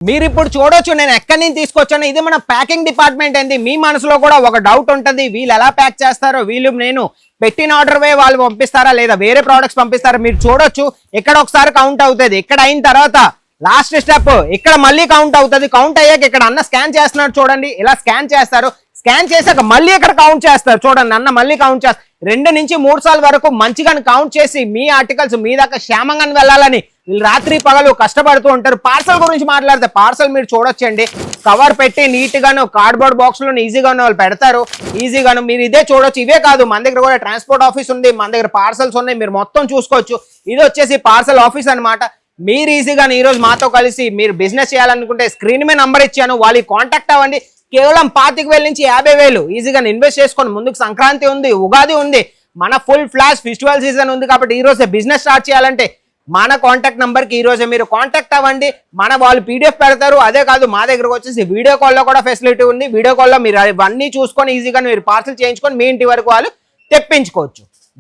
మీరు ఇప్పుడు చూడొచ్చు నేను ఎక్కడి నుంచి తీసుకొచ్చాను. ఇది మన ప్యాకింగ్ డిపార్ట్మెంట్ అండి. మీ మనసులో కూడా ఒక డౌట్ ఉంటుంది, వీళ్ళు ఎలా ప్యాక్ చేస్తారో, వీళ్ళు నేను పెట్టిన ఆర్డర్ వే వాళ్ళు పంపిస్తారా లేదా వేరే ప్రోడక్ట్స్ పంపిస్తారా. మీరు చూడొచ్చు ఇక్కడ ఒకసారి కౌంట్ అవుతుంది, ఇక్కడ అయిన తర్వాత లాస్ట్ స్టెప్ ఇక్కడ మళ్ళీ కౌంట్ అవుతుంది. కౌంట్ అయ్యాక ఇక్కడ అన్న స్కాన్ చేస్తున్నాడు చూడండి, ఇలా స్కాన్ చేస్తారు. స్కాన్ చేశాక మళ్ళీ ఇక్కడ కౌంట్ చేస్తారు చూడండి, అన్న మళ్ళీ కౌంట్ చేస్తారు. 2 నుంచి 3 సార్లు వరకు మంచిగా కౌంట్ చేసి మీ ఆర్టికల్స్ మీ దాకా క్షేమంగా వెళ్ళాలని వీళ్ళు రాత్రి పగలు కష్టపడుతూ ఉంటారు. పార్సల్ గురించి మాట్లాడితే పార్సల్ మీరు చూడొచ్చండి, కవర్ పెట్టి నీట్ గాను కార్డ్బోర్డ్ బాక్స్ లో ఈజీగాను వాళ్ళు పెడతారు. ఈజీగాను మీరు ఇదే చూడొచ్చు. ఇవే కాదు, మన దగ్గర కూడా ట్రాన్స్పోర్ట్ ఆఫీస్ ఉంది, మన దగ్గర పార్సల్స్ ఉన్నాయి, మీరు మొత్తం చూసుకోవచ్చు. ఇది వచ్చేసి పార్సల్ ఆఫీస్ అనమాట. మీరు ఈజీగా ఈ రోజు మాతో కలిసి మీరు బిజినెస్ చేయాలనుకుంటే స్క్రీన్ మీద నంబర్ ఇచ్చాను, వాళ్ళకి కాంటాక్ట్ అవ్వండి. కేవలం 25,000 నుంచి 50,000 ఈజీగా ఇన్వెస్ట్ చేసుకొని ముందుకు సంక్రాంతి ఉంది, ఉగాది ఉంది, మన ఫుల్ ఫ్లాష్ ఫెస్టివల్ సీజన్ ఉంది. కాబట్టి ఈ రోజే బిజినెస్ స్టార్ట్ చేయాలంటే మన కాంటాక్ట్ నంబర్ కి ఈ రోజే మీరు కాంటాక్ట్ అవ్వండి. మన వాళ్ళు పీడిఎఫ్ పెడతారు. అదే కాదు, మా దగ్గరకు వచ్చేసి వీడియో కాల్లో కూడా ఫెసిలిటీ ఉంది. వీడియో కాల్లో మీరు అవన్నీ చూసుకొని ఈజీగా మీరు పార్సల్ చేయించుకొని మీ ఇంటి వరకు వాళ్ళు తెప్పించుకోవచ్చు.